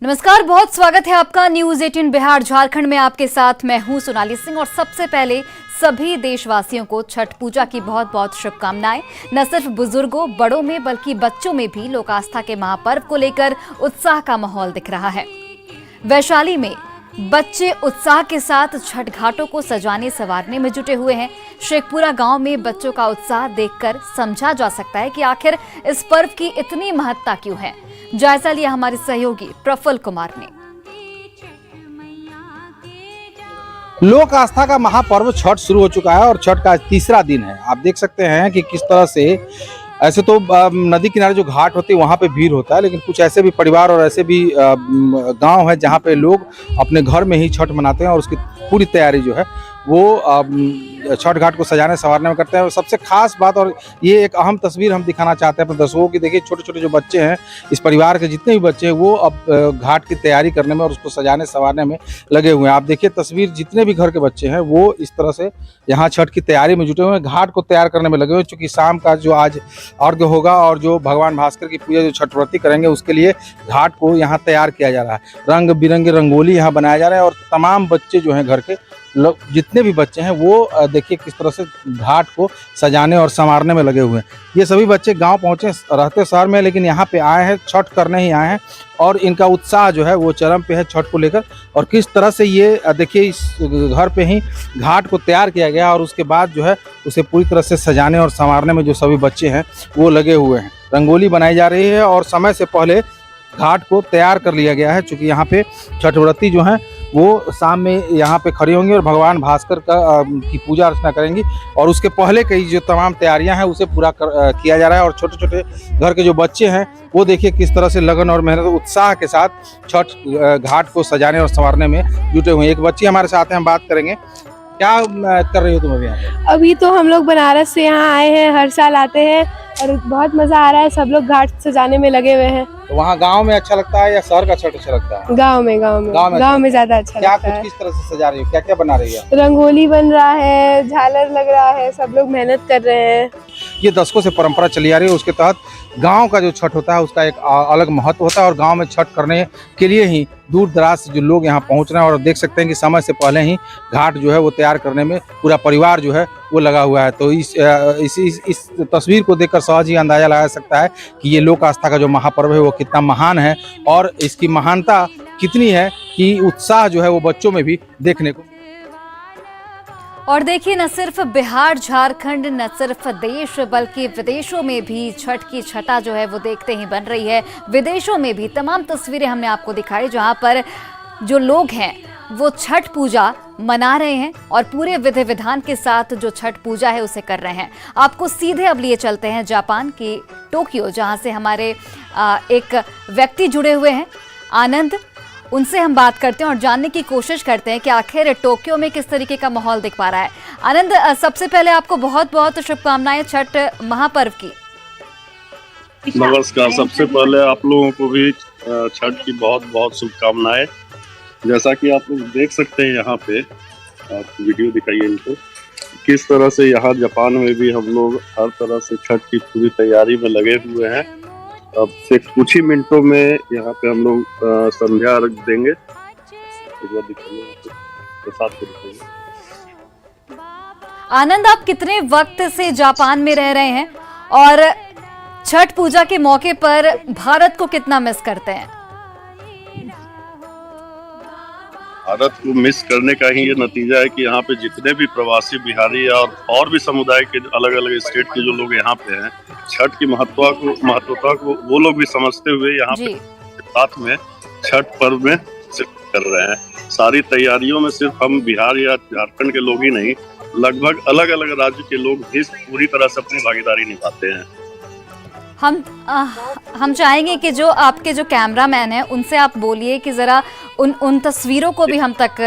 नमस्कार, बहुत स्वागत है आपका न्यूज 18 बिहार झारखंड में। आपके साथ मैं हूं सोनाली सिंह और सबसे पहले सभी देशवासियों को छठ पूजा की बहुत बहुत शुभकामनाएं। न सिर्फ बुजुर्गों बड़ों में बल्कि बच्चों में भी लोक आस्था के महापर्व को लेकर उत्साह का माहौल दिख रहा है। वैशाली में बच्चे उत्साह के साथ छठ घाटों को सजाने संवारने में जुटे हुए हैं। शेखपुरा गांव में बच्चों का उत्साह देखकर समझा जा सकता है कि आखिर इस पर्व की इतनी महत्ता क्यों है। जायजा लिया हमारे सहयोगी प्रफुल्ल कुमार ने। लोक आस्था का महापर्व छठ शुरू हो चुका है और छठ का तीसरा दिन है। आप देख सकते हैं कि किस तरह से ऐसे तो नदी किनारे जो घाट होते हैं वहाँ पे भीड़ होता है, लेकिन कुछ ऐसे भी परिवार और ऐसे भी गांव है जहाँ पे लोग अपने घर में ही छठ मनाते हैं और उसकी पूरी तैयारी जो है वो छठ घाट को सजाने संवारने में करते हैं। और सबसे खास बात और ये एक अहम तस्वीर हम दिखाना चाहते हैं अपने दर्शकों की। देखिए, छोटे छोटे जो बच्चे हैं, इस परिवार के जितने भी बच्चे हैं वो अब घाट की तैयारी करने में और उसको सजाने संवारने में लगे हुए हैं। आप देखिए तस्वीर, जितने भी घर के बच्चे हैं वो इस तरह से यहाँ छठ की तैयारी में जुटे हुए हैं, घाट को तैयार करने में लगे हुए हैं। चूँकि शाम का जो आज अर्घ्य होगा और जो भगवान भास्कर की पूजा जो छठ व्रती करेंगे उसके लिए घाट को यहाँ तैयार किया जा रहा है। रंग बिरंगे रंगोली यहाँ बनाया जा रहा है और तमाम बच्चे जो हैं घर के लोग, जितने भी बच्चे हैं वो देखिए किस तरह से घाट को सजाने और संवारने में लगे हुए हैं। ये सभी बच्चे गांव पहुंचे, रहते शहर में, लेकिन यहाँ पे आए हैं, छठ करने ही आए हैं और इनका उत्साह जो है वो चरम पे है छठ को लेकर। और किस तरह से ये देखिए इस घर पे ही घाट को तैयार किया गया और उसके बाद जो है उसे पूरी तरह से सजाने और संवारने में जो सभी बच्चे हैं वो लगे हुए हैं। रंगोली बनाई जा रही है और समय से पहले घाट को तैयार कर लिया गया है। चूँकि यहाँ पे छठ व्रती जो हैं वो शाम में यहाँ पे खड़ी होंगी और भगवान भास्कर की पूजा अर्चना करेंगी और उसके पहले कई जो तमाम तैयारियां हैं उसे पूरा किया जा रहा है। और छोटे छोटे घर के जो बच्चे हैं वो देखिए किस तरह से लगन और मेहनत उत्साह के साथ छठ घाट को सजाने और संवारने में जुटे हुए हैं। एक बच्ची हमारे साथ हैं, हम बात करेंगे। क्या कर रही हो तुम अभी यहाँ? अभी तो हम लोग बनारस से यहाँ आए हैं, हर साल आते हैं और बहुत मजा आ रहा है। सब लोग घाट सजाने में लगे हुए हैं। तो वहाँ गांव में अच्छा लगता है या शहर का छठ अच्छा लगता है? गांव में ज्यादा अच्छा लगता है। क्या कुछ किस तरह से सजा रही हो, क्या क्या बना रही है? रंगोली बन रहा है, झालर लग रहा है, सब लोग मेहनत कर रहे हैं। ये दशकों से परंपरा चली आ रही है। उसके तहत गांव का जो छठ होता है उसका एक अलग महत्व होता है और गांव में छठ करने के लिए ही दूर दराज से जो लोग यहाँ पहुँच रहे हैं। और देख सकते हैं कि समय से पहले ही घाट जो है वो तैयार करने में पूरा परिवार जो है वो लगा हुआ है। तो इस तस्वीर को देखकर सहज ही अंदाजा लगा सकता है कि ये लोक आस्था का जो महापर्व है वो कितना महान है और इसकी महानता कितनी है कि उत्साह जो है वो बच्चों में भी देखने को। और देखिए, न सिर्फ बिहार झारखंड, न सिर्फ देश बल्कि विदेशों में भी छठ की छटा जो है वो देखते ही बन रही है। विदेशों में भी तमाम तस्वीरें हमने आपको दिखाई जहां पर जो लोग हैं वो छठ पूजा मना रहे हैं और पूरे विधि विधान के साथ जो छठ पूजा है उसे कर रहे हैं। आपको सीधे अब लिए चलते हैं जापान की टोक्यो, जहां से हमारे एक व्यक्ति जुड़े हुए हैं, आनंद। उनसे हम बात करते हैं और जानने की कोशिश करते हैं कि आखिर टोक्यो में किस तरीके का माहौल दिख पा रहा है। आनंद, सबसे पहले आपको बहुत बहुत शुभकामनाएं छठ महापर्व की। नमस्कार, सबसे पहले आप लोगों को भी छठ की बहुत बहुत शुभकामनाएं। जैसा कि आप लोग देख सकते हैं यहाँ पे, आप वीडियो दिखाइए इनको, किस तरह से यहाँ जापान में भी हम लोग हर तरह से छठ की पूरी तैयारी में लगे हुए हैं। अब से कुछ ही मिनटों में यहाँ पे हम लोग संध्या अर्घ देंगे। एक बार दिखाइए, प्रसाद को दिखाइए। आनंद, आप कितने वक्त से जापान में रह रहे हैं और छठ पूजा के मौके पर भारत को कितना मिस करते हैं? भारत को मिस करने का ही ये नतीजा है कि यहाँ पे जितने भी प्रवासी बिहारी और भी समुदाय के अलग अलग स्टेट के जो लोग यहाँ पे हैं, छठ की महत्वता को वो लोग भी समझते हुए यहाँ पे साथ में छठ पर्व में कर रहे हैं। सारी तैयारियों में सिर्फ हम बिहार या झारखंड के लोग ही नहीं, लगभग अलग अलग राज्य के लोग भी पूरी तरह से अपनी भागीदारी निभाते हैं। हम चाहेंगे कि जो आपके जो कैमरामैन हैं उनसे आप बोलिए कि जरा उन तस्वीरों को भी हम तक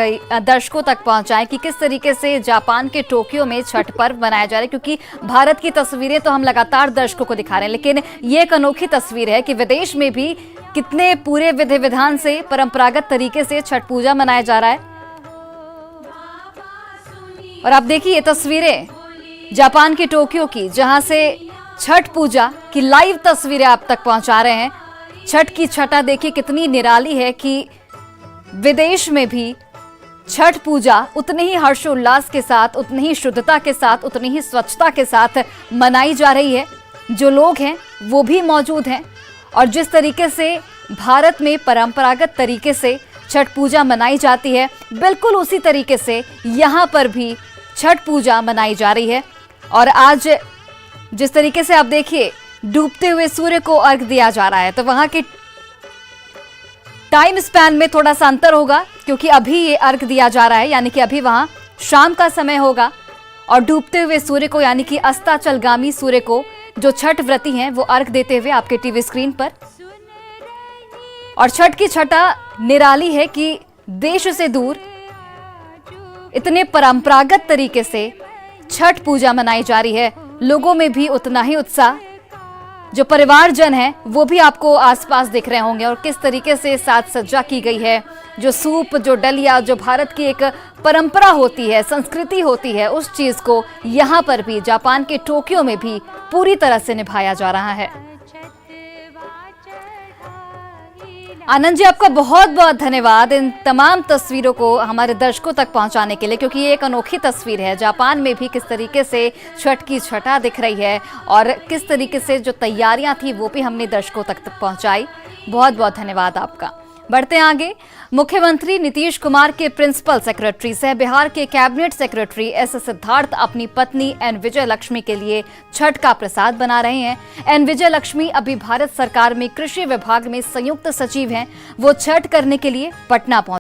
दर्शकों तक पहुंचाएं कि किस तरीके से जापान के टोक्यो में छठ पर्व मनाया जा रहा है। क्योंकि भारत की तस्वीरें तो हम लगातार दर्शकों को दिखा रहे हैं, लेकिन ये एक अनोखी तस्वीर है कि विदेश में भी कितने पूरे विधि विधान से परंपरागत तरीके से छठ पूजा मनाया जा रहा है। और आप देखिए ये तस्वीरें जापान के टोक्यो की, जहां से छठ पूजा की लाइव तस्वीरें आप तक पहुंचा रहे हैं। छठ की छटा देखिए कितनी निराली है कि विदेश में भी छठ पूजा उतने ही हर्षोल्लास के साथ, उतनी ही शुद्धता के साथ, उतनी ही स्वच्छता के साथ मनाई जा रही है। जो लोग हैं वो भी मौजूद हैं और जिस तरीके से भारत में परंपरागत तरीके से छठ पूजा मनाई जाती है, बिल्कुल उसी तरीके से यहाँ पर भी छठ पूजा मनाई जा रही है। और आज जिस तरीके से आप देखिए डूबते हुए सूर्य को अर्घ दिया जा रहा है, तो वहां के टाइम स्पैन में थोड़ा सा अंतर होगा क्योंकि अभी ये अर्घ दिया जा रहा है, यानी कि अभी वहां शाम का समय होगा और डूबते हुए सूर्य को यानी कि अस्ताचलगामी सूर्य को जो छठ व्रती हैं वो अर्घ देते हुए आपके टीवी स्क्रीन पर। और छठ की छटा निराली है कि देश से दूर इतने परंपरागत तरीके से छठ पूजा मनाई जा रही है। लोगों में भी उतना ही उत्साह, जो परिवारजन है वो भी आपको आसपास दिख रहे होंगे और किस तरीके से साज सज्जा की गई है। जो सूप, जो डलिया, जो भारत की एक परंपरा होती है, संस्कृति होती है, उस चीज को यहाँ पर भी जापान के टोक्यो में भी पूरी तरह से निभाया जा रहा है। आनंद जी, आपका बहुत बहुत धन्यवाद इन तमाम तस्वीरों को हमारे दर्शकों तक पहुंचाने के लिए, क्योंकि ये एक अनोखी तस्वीर है। जापान में भी किस तरीके से छठ की छटा दिख रही है और किस तरीके से जो तैयारियां थी वो भी हमने दर्शकों तक पहुंचाई। बहुत बहुत धन्यवाद आपका। बढ़ते हैं आगे। मुख्यमंत्री नीतीश कुमार के प्रिंसिपल सेक्रेटरी सह बिहार के कैबिनेट सेक्रेटरी एस सिद्धार्थ अपनी पत्नी एन विजय लक्ष्मी के लिए छठ का प्रसाद बना रहे हैं। एन विजय लक्ष्मी अभी भारत सरकार में कृषि विभाग में संयुक्त सचिव हैं। वो छठ करने के लिए पटना पहुंचे।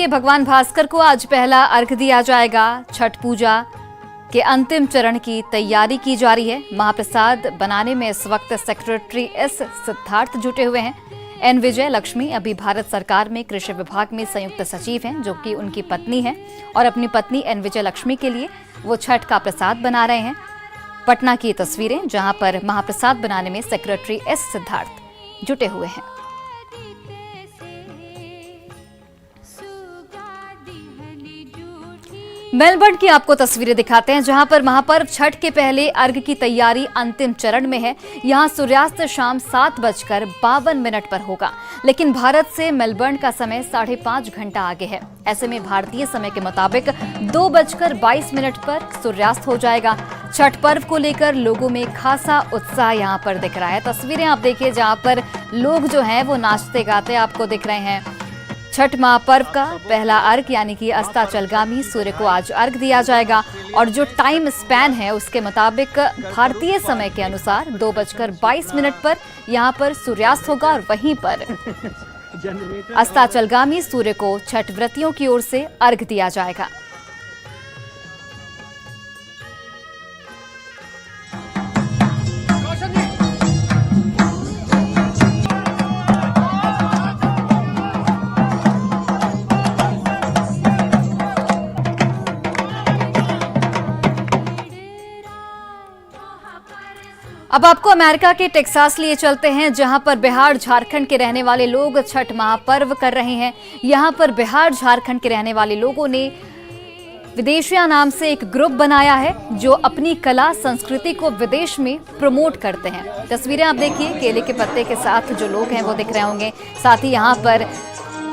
भगवान भास्कर को आज पहला अर्घ दिया जाएगा। छठ पूजा के अंतिम चरण की तैयारी की जा रही है। महाप्रसाद बनाने में इस वक्त सेक्रेटरी एस सिद्धार्थ जुटे हुए हैं। एन विजय लक्ष्मी अभी भारत सरकार में कृषि विभाग में संयुक्त सचिव हैं, जो कि उनकी पत्नी है और अपनी पत्नी एन विजय लक्ष्मी के लिए वो छठ का प्रसाद बना रहे हैं। पटना की तस्वीरें जहां पर महाप्रसाद बनाने में सेक्रेटरी एस सिद्धार्थ जुटे हुए हैं। मेलबर्न की आपको तस्वीरें दिखाते हैं, जहां पर महापर्व छठ के पहले अर्घ की तैयारी अंतिम चरण में है। यहां सूर्यास्त शाम 7:52 पर होगा, लेकिन भारत से मेलबर्न का समय 5.5 घंटा आगे है। ऐसे में भारतीय समय के मुताबिक 2:22 पर सूर्यास्त हो जाएगा। छठ पर्व को लेकर लोगों में खासा उत्साह यहां पर दिख रहा है। तस्वीरें आप देखिए जहां पर लोग जो हैं वो नाचते गाते आपको दिख रहे हैं। छठ महापर्व का पहला अर्घ यानी कि अस्ताचलगामी सूर्य को आज अर्घ दिया जाएगा और जो टाइम स्पैन है उसके मुताबिक भारतीय समय के अनुसार 2:22 पर यहाँ पर सूर्यास्त होगा और वहीं पर अस्ताचलगामी सूर्य को छठ व्रतियों की ओर से अर्घ दिया जाएगा। अब आपको अमेरिका के टेक्सास लिए चलते हैं, जहां पर बिहार झारखंड के रहने वाले लोग छठ महापर्व कर रहे हैं। यहां पर बिहार झारखंड के रहने वाले लोगों ने विदेशिया नाम से एक ग्रुप बनाया है जो अपनी कला संस्कृति को विदेश में प्रमोट करते हैं। तस्वीरें आप देखिए, केले के पत्ते के साथ जो लोग हैं वो दिख रहे होंगे। साथ ही यहाँ पर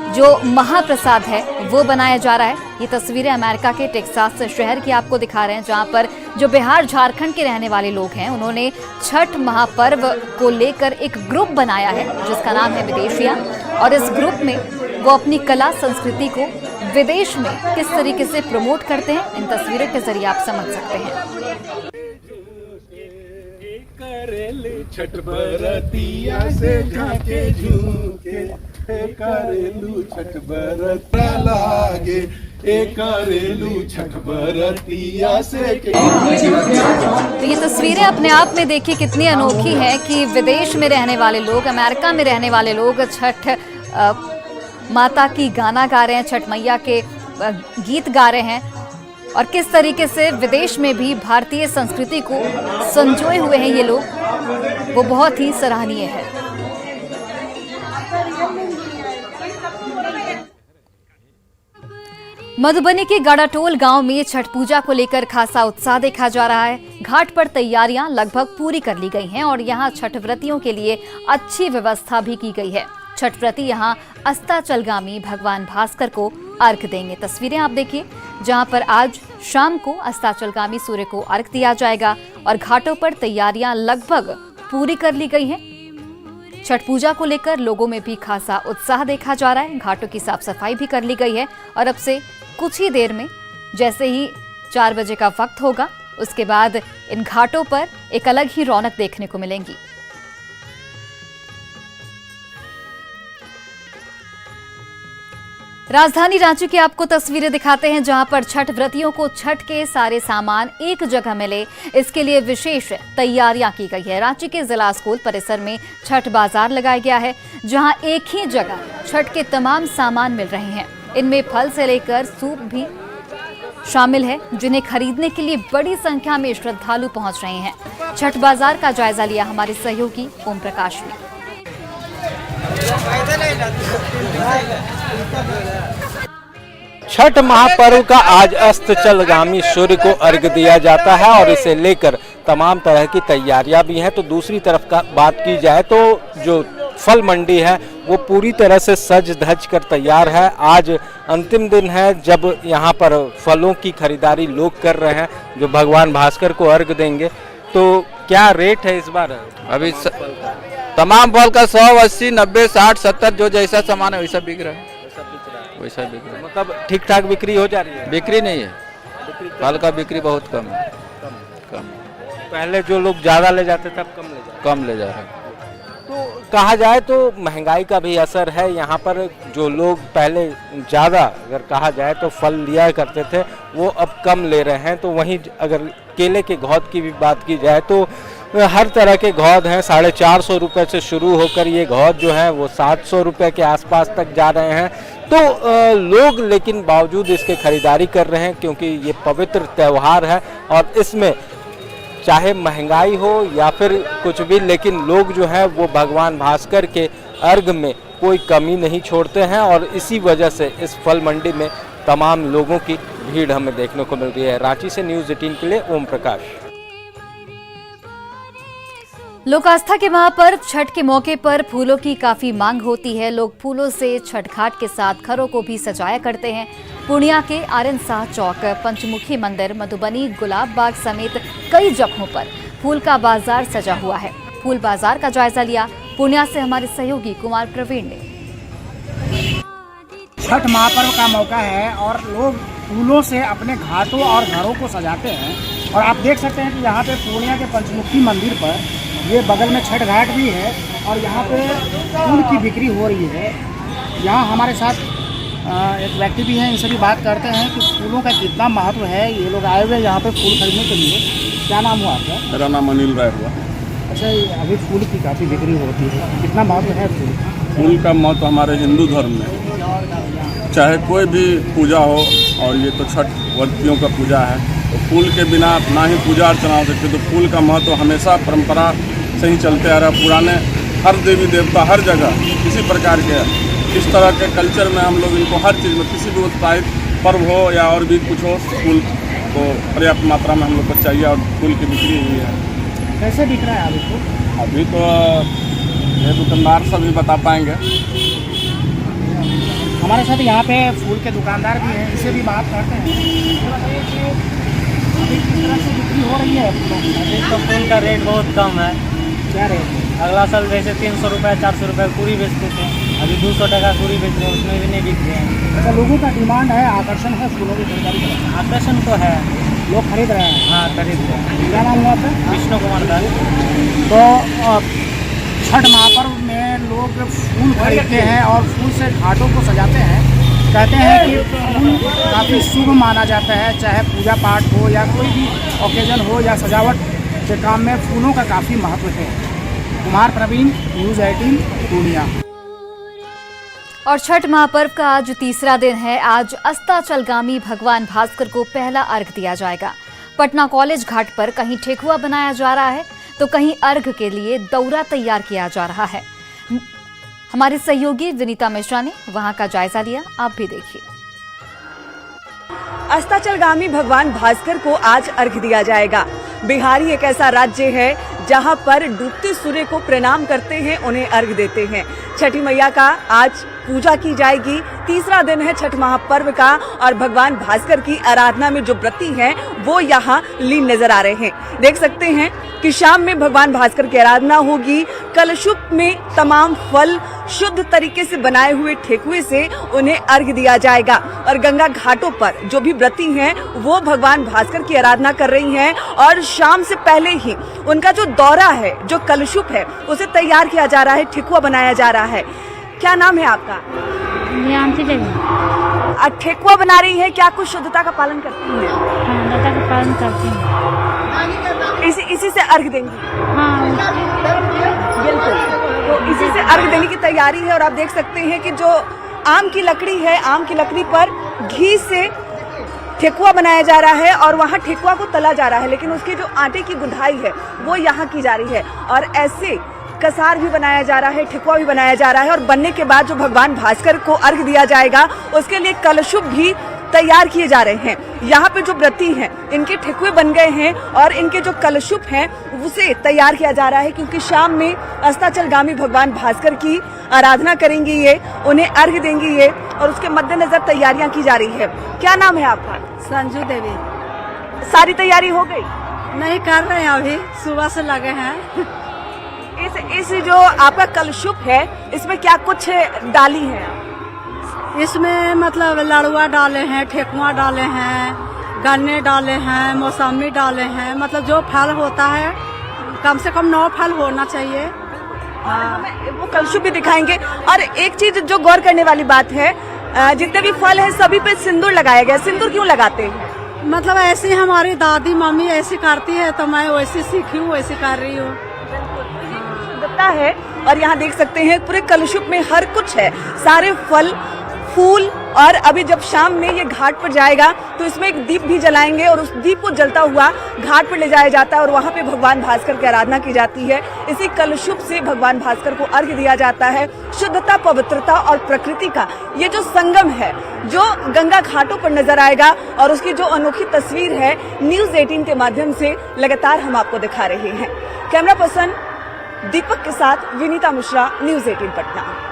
जो महाप्रसाद है वो बनाया जा रहा है। ये तस्वीरें अमेरिका के टेक्सास शहर की आपको दिखा रहे हैं, जहां पर जो बिहार झारखंड के रहने वाले लोग हैं उन्होंने छठ महापर्व को लेकर एक ग्रुप बनाया है जिसका नाम है विदेशिया। और इस ग्रुप में वो अपनी कला संस्कृति को विदेश में किस तरीके से प्रमोट करते हैं, इन तस्वीरों के जरिए आप समझ सकते हैं। छठ बरतिया से झाके झूके करेलू छठ बरता लागे करेलू छठ बरतिया से। तो ये तस्वीरें अपने आप में देखिए कितनी अनोखी है कि विदेश में रहने वाले लोग, अमेरिका में रहने वाले लोग छठ माता की गाना गा रहे हैं, छठ मैया के गीत गा रहे हैं और किस तरीके से विदेश में भी भारतीय संस्कृति को संजोए हुए हैं ये लोग, वो बहुत ही सराहनीय है। मधुबनी के गाड़ाटोल गांव में छठ पूजा को लेकर खासा उत्साह देखा जा रहा है। घाट पर तैयारियां लगभग पूरी कर ली गई हैं और यहां छठ व्रतियों के लिए अच्छी व्यवस्था भी की गई है। छठ व्रती यहां अस्ताचलगामी भगवान भास्कर को अर्घ देंगे। तस्वीरें आप देखिए, जहां पर आज शाम को अस्ताचलगामी सूर्य को अर्घ दिया जाएगा और घाटों पर तैयारियां लगभग पूरी कर ली गई हैं। छठ पूजा को लेकर लोगों में भी खासा उत्साह देखा जा रहा है। घाटों की साफ सफाई भी कर ली गई है और अब से कुछ ही देर में जैसे ही 4 बजे का वक्त होगा, उसके बाद इन घाटों पर एक अलग ही रौनक देखने को मिलेंगी। राजधानी रांची की आपको तस्वीरें दिखाते हैं, जहां पर छठ व्रतियों को छठ के सारे सामान एक जगह मिले, इसके लिए विशेष तैयारियां की गई है। रांची के जिला स्कूल परिसर में छठ बाजार लगाया गया है, जहां एक ही जगह छठ के तमाम सामान मिल रहे हैं। इनमें फल से लेकर सूप भी शामिल है, जिन्हें खरीदने के लिए बड़ी संख्या में श्रद्धालु पहुंच रहे हैं। छठ बाजार का जायजा लिया हमारे सहयोगी ओम प्रकाश ने। छठ महापर्व का आज अस्ताचलगामी सूर्य को अर्घ दिया जाता है और इसे लेकर तमाम तरह की तैयारियां भी हैं। तो दूसरी तरफ का बात की जाए तो जो फल मंडी है वो पूरी तरह से सज धज कर तैयार है। आज अंतिम दिन है जब यहाँ पर फलों की खरीदारी लोग कर रहे हैं, जो भगवान भास्कर को अर्घ देंगे। तो क्या रेट है इस बार? अभी तमाम फल का 100, 80, 90, 60, 70 जो जैसा सामान है वैसा बिक रहा है, वैसा बिक रहा है। मतलब ठीक ठाक बिक्री हो जा रही है? बिक्री नहीं है, फल का बिक्री बहुत कम है, कम। पहले जो लोग ज्यादा ले जाते थे अब कम ले जा रहे हैं। तो कहा जाए तो महंगाई का भी असर है यहाँ पर। जो लोग पहले ज़्यादा अगर कहा जाए तो फल लिया करते थे, वो अब कम ले रहे हैं। तो वहीं अगर केले के घौद की भी बात की जाए तो हर तरह के घौद हैं। 450 रुपये से शुरू होकर ये घौद जो है वो 700 रुपये के आसपास तक जा रहे हैं। तो लोग लेकिन बावजूद इसके खरीदारी कर रहे हैं, क्योंकि ये पवित्र त्यौहार है और इसमें चाहे महंगाई हो या फिर कुछ भी, लेकिन लोग जो है वो भगवान भास्कर के अर्घ में कोई कमी नहीं छोड़ते हैं। और इसी वजह से इस फल मंडी में तमाम लोगों की भीड़ हमें देखने को मिल रही है। रांची से न्यूज़ 18 के लिए ओम प्रकाश। लोक आस्था के महापर्व छठ के मौके पर फूलों की काफी मांग होती है। लोग फूलों से छठ घाट के साथ घरों को भी सजाया करते हैं। पूर्णिया के आर्यन शाह चौक, पंचमुखी मंदिर, मधुबनी, गुलाब बाग समेत कई जगहों पर फूल का बाजार सजा हुआ है। फूल बाजार का जायजा लिया पूर्णिया से हमारे सहयोगी कुमार प्रवीण ने। छठ महापर्व का मौका है और लोग फूलों से अपने घाटों और घरों को सजाते हैं। और आप देख सकते हैं कि यहाँ पे पूर्णिया के पंचमुखी मंदिर पर ये बगल में छठ घाट भी है और यहाँ पे फूल की बिक्री हो रही है। यहाँ हमारे साथ एक व्यक्ति भी हैं, इनसे भी बात करते हैं कि फूलों का कितना महत्व है। ये लोग आए हुए यहाँ पे फूल खरीदने के लिए। क्या नाम हुआ आपका? मेरा नाम अनिल राय हुआ। अच्छा, अभी फूल की काफ़ी बिक्री होती है, कितना महत्व है फूल? फूल का महत्व हमारे हिंदू धर्म में, चाहे कोई भी पूजा हो, और ये तो छठ व्रतियों का पूजा है, तो फूल के बिना ना ही पूजा अर्चना हो सकती। तो फूल का महत्व हमेशा परंपरा से ही चलते आ रहा है। पुराने हर देवी देवता हर जगह इसी प्रकार के इस तरह के कल्चर में हम लोग इनको हर चीज़ में, किसी भी उत्साहित पर्व हो या और भी कुछ हो, फूल को पर्याप्त मात्रा में हम लोग को चाहिए और फूल की बिक्री हुई है। कैसे बिक रहा है अभी तो? अभी तो ये दुकानदार सभी बता पाएंगे। हमारे साथ यहाँ पे फूल के दुकानदार भी हैं, इससे भी बात करते हैं। अभी किस तरह से बिक्री हो रही है फूलों की? अभी तो फूल का रेट बहुत कम है। क्या रेट है? अगला साल वैसे 300 रुपये 400 रुपये पूरी बेचते थे, अभी 200 टका पूरी बेच रहे हैं, उसमें भी नहीं बिक रहे हैं। अच्छा, लोगों का डिमांड है, आकर्षण है फूलों की खरीदारी का? आकर्षण तो है, लोग खरीद रहे हैं। हाँ खरीद रहे हैं। क्या नाम हुआ आपका? विष्णु कुमार का। तो छठ महापर्व में लोग फूल खरीदते हैं और फूल से घाटों को सजाते हैं। कहते हैं कि फूल काफ़ी शुभ माना जाता है, चाहे पूजा पाठ हो या कोई भी ओकेजन हो या सजावट के काम में फूलों का काफ़ी महत्व है। कुमार प्रवीण, न्यूज़ 18 पूर्णिया। और छठ महापर्व का आज तीसरा दिन है। आज अस्ताचलगामी भगवान भास्कर को पहला अर्घ दिया जाएगा। पटना कॉलेज घाट पर कहीं ठेकुआ बनाया जा रहा है तो कहीं अर्घ के लिए दौरा तैयार किया जा रहा है। हमारे सहयोगी विनीता मिश्रा ने वहां का जायजा लिया, आप भी देखिए। अस्ताचलगामी भगवान भास्कर को आज अर्घ दिया जाएगा। बिहार ही एक ऐसा राज्य है जहां पर डूबते सूर्य को प्रणाम करते हैं, उन्हें अर्घ देते हैं। छठी मैया का आज पूजा की जाएगी। तीसरा दिन है छठ महापर्व का और भगवान भास्कर की आराधना में जो व्रती हैं वो यहाँ लीन नजर आ रहे हैं। देख सकते हैं कि शाम में भगवान भास्कर की आराधना होगी। कलशुप में तमाम फल शुद्ध तरीके से बनाए हुए ठेकुए से उन्हें अर्घ दिया जाएगा और गंगा घाटों पर जो भी व्रती हैं वो भगवान भास्कर की आराधना कर रही हैं और शाम से पहले ही उनका जो दौरा है, जो कलशुप है, उसे तैयार किया जा रहा है, ठेकुआ बनाया जा रहा है। क्या नाम है आपका? ठेकुआ बना रही है, क्या कुछ शुद्धता का पालन करती हैं? शुद्धता का पालन करती हूँ। इसी से अर्घ देंगी? हाँ बिल्कुल, तो इसी से अर्घ देने की तैयारी है। और आप देख सकते हैं कि जो आम की लकड़ी है, आम की लकड़ी पर घी से ठेकुआ बनाया जा रहा है और वहाँ ठेकुआ को तला जा रहा है, लेकिन उसकी जो आटे की गुंदाई है वो यहाँ की जा रही है और ऐसे कसार भी बनाया जा रहा है, ठेकुआ भी बनाया जा रहा है। और बनने के बाद जो भगवान भास्कर को अर्घ दिया जाएगा उसके लिए कलशुभ भी तैयार किए जा रहे हैं। यहाँ पे जो व्रती हैं इनके ठेकुए बन गए हैं और इनके जो कलशुभ हैं उसे तैयार किया जा रहा है, क्योंकि शाम में अस्ताचलगामी भगवान भास्कर की आराधना करेंगी ये, उन्हें अर्घ देंगी ये और उसके मद्देनजर तैयारियां की जा रही है। क्या नाम है आपका? संजू देवी। सारी तैयारी हो गई? नहीं, कर रहे हैं, अभी सुबह से लगे हैं। इस जो आपका कलशुभ है इसमें क्या कुछ डाली है? इसमें मतलब लड़ुआ डाले हैं, ठेकुआ डाले हैं, गन्ने डाले हैं, मौसमी डाले हैं, मतलब जो फल होता है कम से कम 9 फल होना चाहिए। हमें वो कलशुभ भी दिखाएंगे। और एक चीज जो गौर करने वाली बात है, जितने भी फल हैं सभी पे सिंदूर लगाया गया। सिंदूर क्यों लगाते हैं? मतलब ऐसी हमारी दादी मम्मी ऐसी करती है तो मैं वैसे सीखी हूँ, वैसे कर रही हूँ। शुद्धता है। और यहाँ देख सकते हैं पूरे कलशुभ में हर कुछ है, सारे फल, फूल। और अभी जब शाम में ये घाट पर जाएगा तो इसमें एक दीप भी जलाएंगे और उस दीप को जलता हुआ घाट पर ले जाया जाता है और वहाँ पे भगवान भास्कर की आराधना की जाती है। इसी कलशुभ से भगवान भास्कर को अर्घ्य दिया जाता है। शुद्धता, पवित्रता और प्रकृति का ये जो संगम है जो गंगा घाटों पर नजर आएगा और उसकी जो अनोखी तस्वीर है न्यूज 18 के माध्यम से लगातार हम आपको दिखा रहे हैं। कैमरा पर्सन दीपक के साथ विनीता मिश्रा, न्यूज 18 पटना।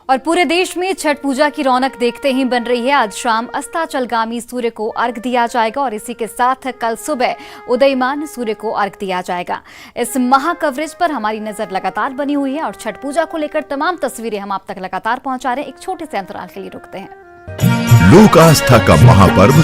और पूरे देश में छठ पूजा की रौनक देखते ही बन रही है। आज शाम अस्ताचलगामी सूर्य को अर्घ दिया जाएगा और इसी के साथ कल सुबह उदयमान सूर्य को अर्घ दिया जाएगा। इस महा कवरेज पर हमारी नजर लगातार बनी हुई है और छठ पूजा को लेकर तमाम तस्वीरें हम आप तक लगातार पहुंचा रहे हैं। एक छोटे से अंतराल के लिए रुकते हैं। लोक आस्था का महापर्व